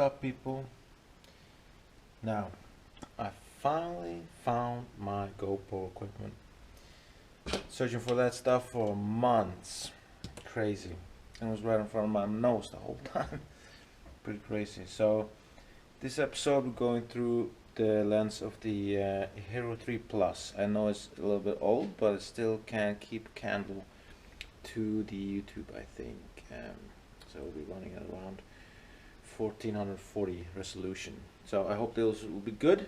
What's up, people? Now, I finally found my GoPro equipment. Searching for that stuff for months. Crazy. It was right in front of my nose the whole time. Pretty crazy. So, this episode we're going through the lens of the Hero 3 Plus. I know it's a little bit old, but it still can keep a candle to the YouTube, I think. So we'll be running at around 1440 resolution. So I hope those will be good.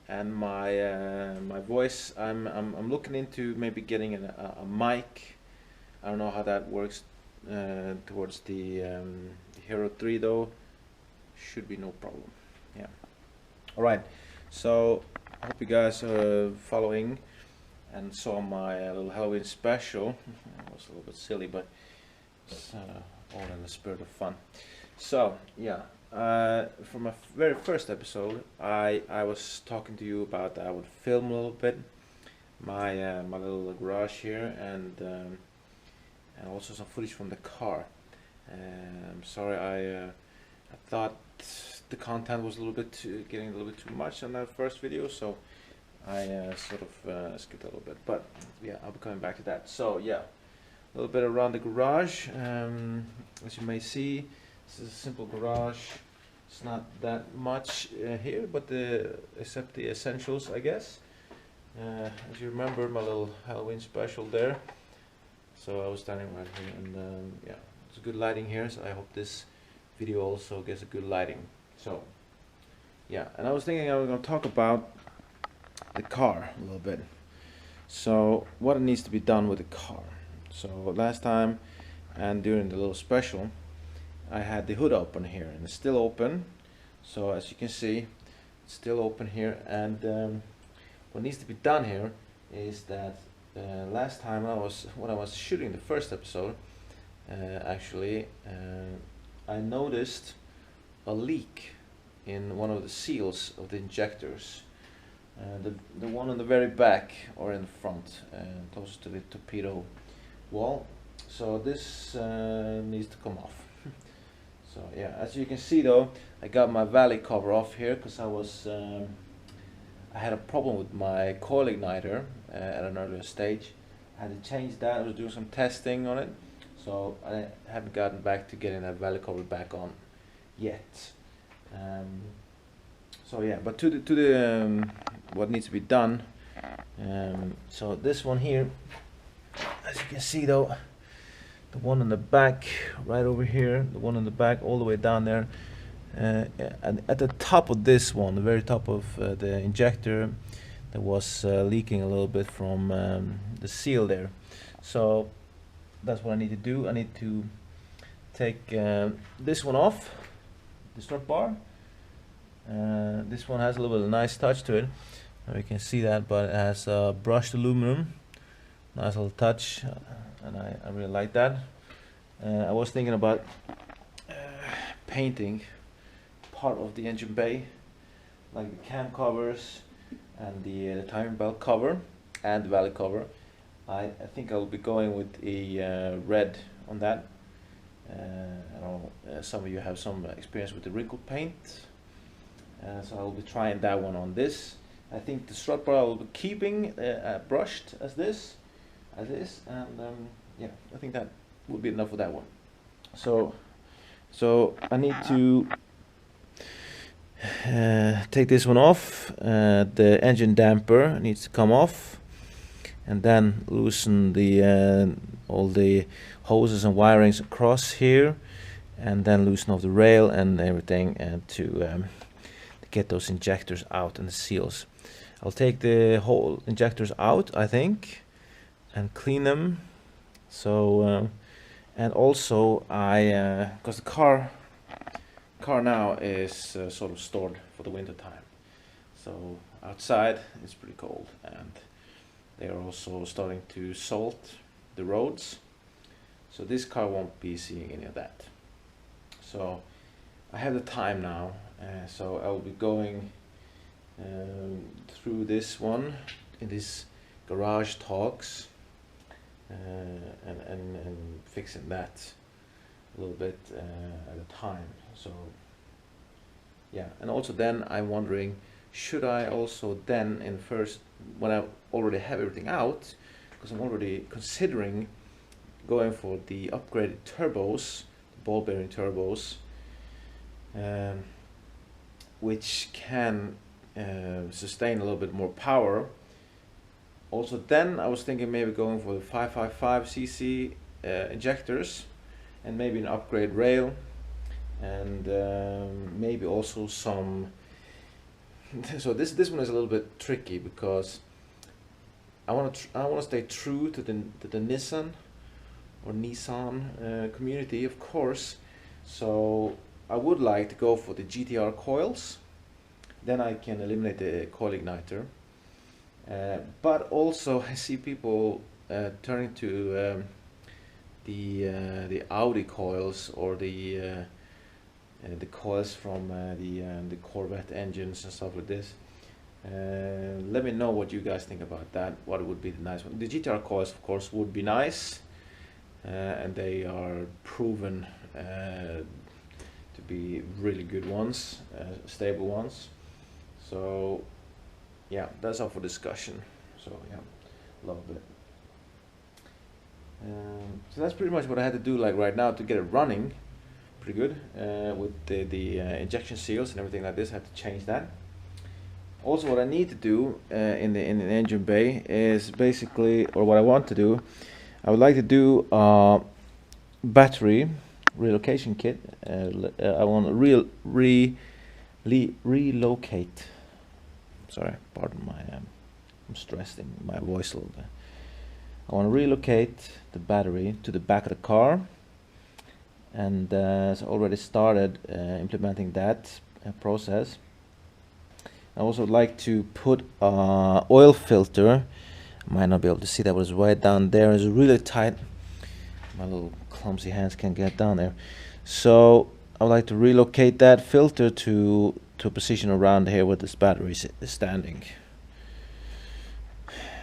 And my voice, I'm looking into maybe getting a mic. I don't know how that works towards the Hero 3 though. Should be no problem. Yeah. All right. So I hope you guys are following and saw my little Halloween special. It was a little bit silly, but it's all in the spirit of fun. So yeah, for my very first episode, I was talking to you about that I would film a little bit my my little garage here, and also some footage from the car. I'm sorry, I thought the content was a little bit getting a little bit too much on that first video, so I sort of skipped a little bit. But yeah, I'll be coming back to that. So yeah, a little bit around the garage. As you may see, this is a simple garage. It's not that much here, but except the essentials, I guess. As you remember, my little Halloween special there. So I was standing right here, and yeah, it's good lighting here. So I hope this video also gets a good lighting. So yeah, and I was thinking I was going to talk about the car a little bit. So what needs to be done with the car. So last time and during the little special, I had the hood open here, and it's still open. So as you can see, it's still open here, and what needs to be done here is that last time when I was shooting the first episode, actually I noticed a leak in one of the seals of the injectors, the one on the very back or in the front, close to the torpedo wall. So this needs to come off. So yeah, as you can see though, I got my valley cover off here because I had a problem with my coil igniter at an earlier stage. I had to change that. I was doing some testing on it, so I haven't gotten back to getting that valley cover back on yet. So yeah, but to the what needs to be done. So this one here, as you can see though, the one on the back right over here, the one on the back all the way down there, and at the top of this one, the very top of the injector, that was leaking a little bit from the seal there. So that's what I need to do. I need to take this one off, the strut bar. This one has a little bit of a nice touch to it. You can see that, but it has brushed aluminum. Nice little touch, and I really like that. I was thinking about painting part of the engine bay, like the cam covers and the timing belt cover and the valley cover. I think I'll be going with a red on that. I know some of you have some experience with the wrinkle paint, so I'll be trying that one on this. I think the strut bar I will be keeping brushed as this, and yeah, I think that would be enough for that one. So I need to take this one off. The engine damper needs to come off, and then loosen the all the hoses and wirings across here, and then loosen off the rail and everything, and to get those injectors out and the seals. I'll take the whole injectors out, I think, and clean them. So and also because the car now is sort of stored for the winter time. So outside it's pretty cold, and they are also starting to salt the roads. So this car won't be seeing any of that. So I have the time now, so I will be going through this one in this garage talks, and fixing that a little bit at a time. So yeah, and also then I'm wondering, should I also then in first, when I already have everything out, because I'm already considering going for the upgraded turbos, ball bearing turbos, which can sustain a little bit more power. Also then I was thinking maybe going for the 555cc injectors, and maybe an upgrade rail, and maybe also some so this one is a little bit tricky, because I want to stay true to the Nissan community, of course. So I would like to go for the GTR coils, then I can eliminate the coil igniter, but also I see people turning to the Audi coils, or the coils from the Corvette engines and stuff like this. Let me know what you guys think about that. What would be the nice one? The GTR coils, of course, would be nice, and they are proven to be really good ones, stable ones. So yeah, that's up for discussion. So yeah, love it. So that's pretty much what I had to do like right now to get it running pretty good, with the injection seals and everything like this. I had to change that. Also, what I need to do in the engine bay is basically, or what I want to do, I would like to do a battery relocation kit. I want to relocate. Sorry, pardon my I'm stressed in my voice a little bit. I want to relocate the battery to the back of the car, and so I already started implementing that process. I also would like to put an oil filter. I might not be able to see that, but it's right down there. It's really tight. My little clumsy hands can't get down there. So I would like to relocate that filter to a position around here where this battery is standing.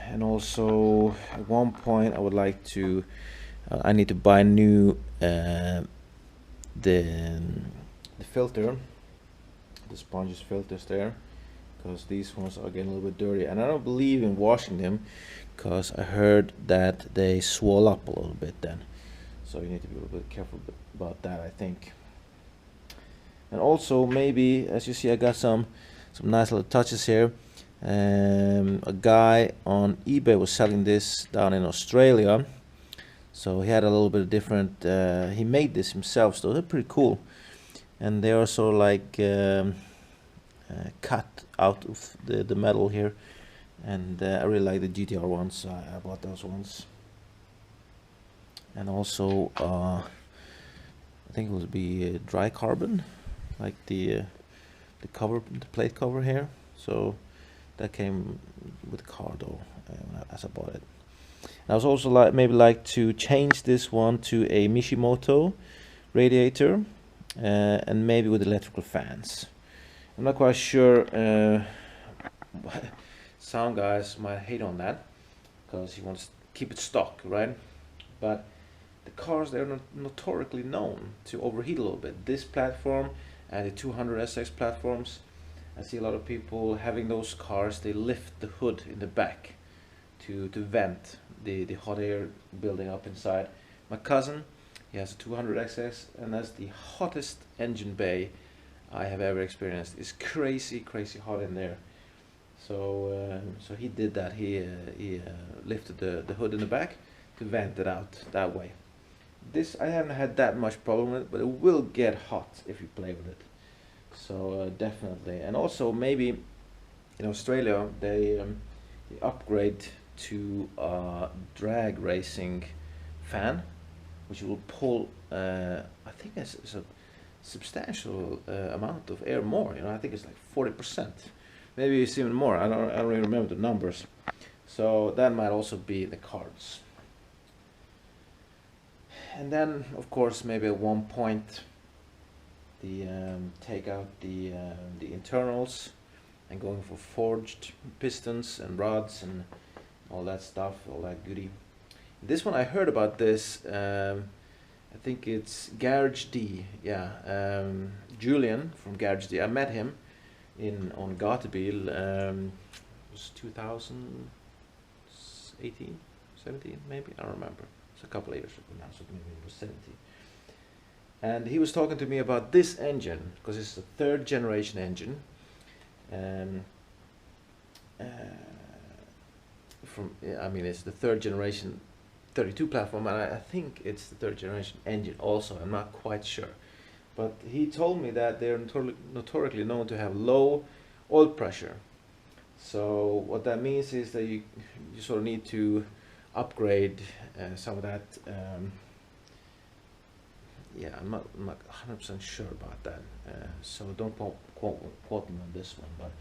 And also at one point I would like to I need to buy new the filter, the sponges filters there, because these ones are getting a little bit dirty, and I don't believe in washing them, because I heard that they swell up a little bit then, so you need to be a little bit careful about that, I think. And also, maybe, as you see, I got some nice little touches here. A guy on eBay was selling this down in Australia, so he had a little bit of different, he made this himself, so they're pretty cool, and they are sort of like cut out of the metal here, and I really like the GTR ones, so I bought those ones. And also I think it would be dry carbon, like the cover, the plate cover here, so that came with the car though, as I bought it. I was also maybe like to change this one to a Mishimoto radiator, and maybe with electrical fans. I'm not quite sure. Sound guys might hate on that, because he wants to keep it stock, right? But the cars, they're notoriously known to overheat a little bit. This platform and the 200SX platforms, I see a lot of people having those cars, they lift the hood in the back to vent the hot air building up inside. My cousin, he has a 200XX, and that's the hottest engine bay I have ever experienced. It's crazy hot in there. So so he did that. He lifted the hood in the back to vent it out that way. This I haven't had that much problem with, but it will get hot if you play with it. So definitely. And also maybe in Australia they upgrade to a drag racing fan, which will pull I think it's a substantial amount of air more. I think it's like 40%, maybe it's even more. I don't really remember the numbers, so that might also be in the cards. And then of course maybe at one point the take out the internals and going for forged pistons and rods and all that stuff, all that goodie. This one I heard about this I think it's Garage D. Yeah, Julian from Garage D. I met him on Gatebil. It was 2018, 17 maybe. I don't remember. It's a couple of years ago now, so maybe it was 17. And he was talking to me about this engine because it's a third generation engine. I mean, it's the third generation 32 platform, and I think it's the third generation engine also. I'm not quite sure, but he told me that they're notoriously known to have low oil pressure. So what that means is that you sort of need to upgrade some of that. Yeah, I'm not 100% sure about that. So don't quote me on this one, but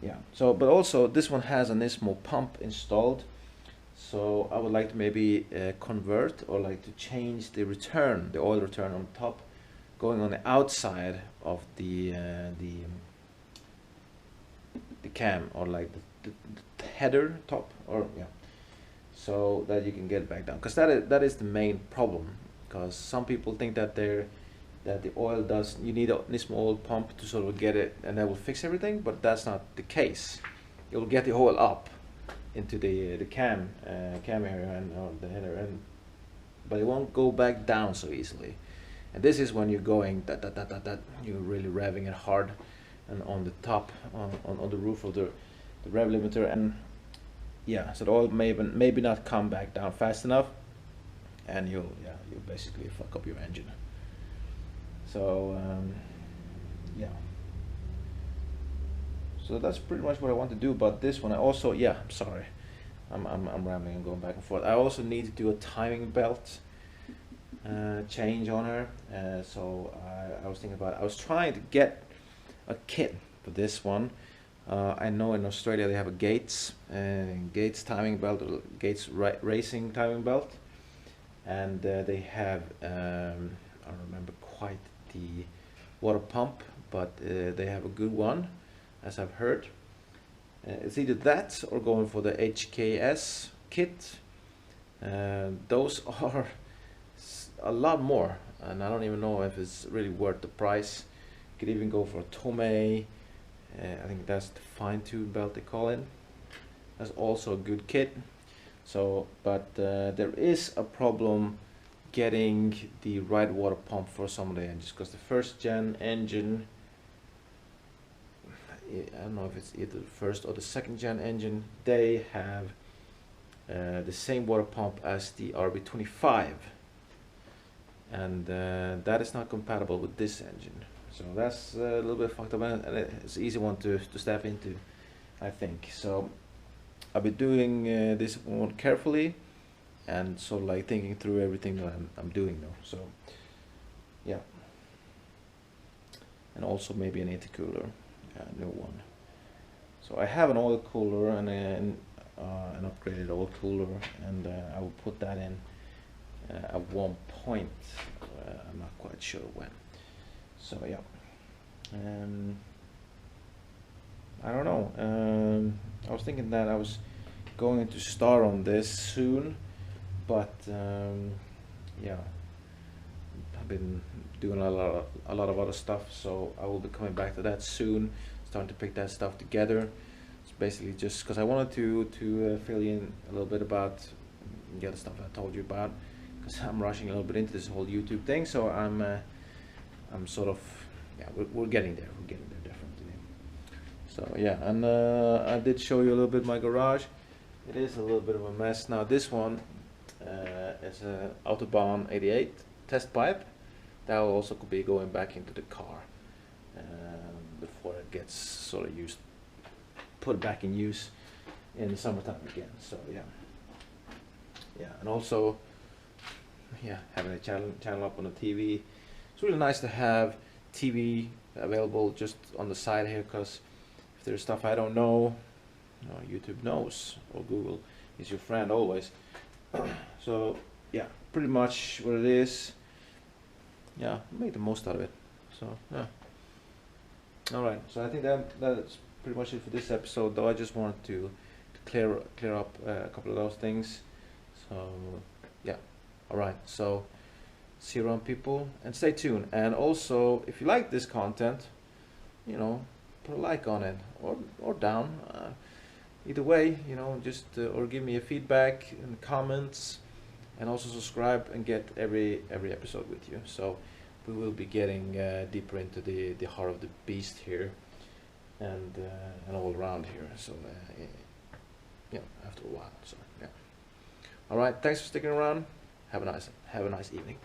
yeah. So, but also this one has an Nismo pump installed. So I would like to maybe convert, or like to change the oil return on top, going on the outside of the cam, or like the header top, or yeah, so that you can get it back down. Because that is the main problem. Because some people think that the oil you need a Nismo oil pump to sort of get it, and that will fix everything. But that's not the case. It will get the oil up into the cam area or the header, but it won't go back down so easily. And this is when you're going you're really revving it hard, and on the top, on the roof of the rev limiter, and yeah, so the oil maybe not come back down fast enough, and you'll basically fuck up your engine. So yeah. So that's pretty much what I want to do about this one. I also, yeah, I'm sorry, I'm rambling and going back and forth. I also need to do a timing belt change on her. So I was thinking about, I was trying to get a kit for this one. I know in Australia they have a Gates timing belt, or Gates racing timing belt, and they have I don't remember quite the water pump, but they have a good one, as I've heard. It's either that or going for the HKS kit. Those are a lot more, and I don't even know if it's really worth the price. You could even go for a Tomei. I think that's the fine tune belt they call it. That's also a good kit. So, but there is a problem getting the right water pump for some of the engines, because the first gen engine, I don't know if it's either the first or the second gen engine, they have the same water pump as the RB25, and that is not compatible with this engine. So that's a little bit fucked up, and it's an easy one to step into, I think. So I'll be doing this one carefully, and sort of like thinking through everything that I'm doing now. So yeah, and also maybe an intercooler, new one. So I have an oil cooler and an upgraded oil cooler, and I will put that in at one point. I'm not quite sure when. So yeah, I don't know. I was thinking that I was going to start on this soon, but yeah, I've been doing a lot of other stuff, so I will be coming back to that soon, starting to pick that stuff together. It's basically just because I wanted to fill you in a little bit about the other stuff I told you about, because I'm rushing a little bit into this whole YouTube thing. So I'm sort of, yeah, we're getting there. We're getting there definitely. So yeah, and I did show you a little bit my garage. It is a little bit of a mess now. This one is a Autobahn 88 test pipe that will also could be going back into the car before it gets sort of put back in use in the summertime again. So yeah, and also, yeah, having a channel up on the TV. It's really nice to have TV available just on the side here, because if there's stuff I don't know, YouTube knows, or Google is your friend always. So yeah, pretty much what it is. Yeah, make the most out of it. So yeah. All right. So I think that's pretty much it for this episode. Though I just wanted to clear up a couple of those things. So yeah. All right. So See you around, people, and stay tuned. And also, if you like this content, you know, put a like on it, or down. Either way, you know, just or give me a feedback in the comments, and also subscribe and get every episode with you. So we will be getting deeper into the heart of the beast here, and all around here. So yeah, after a while. So yeah. All right, thanks for sticking around. Have a nice evening.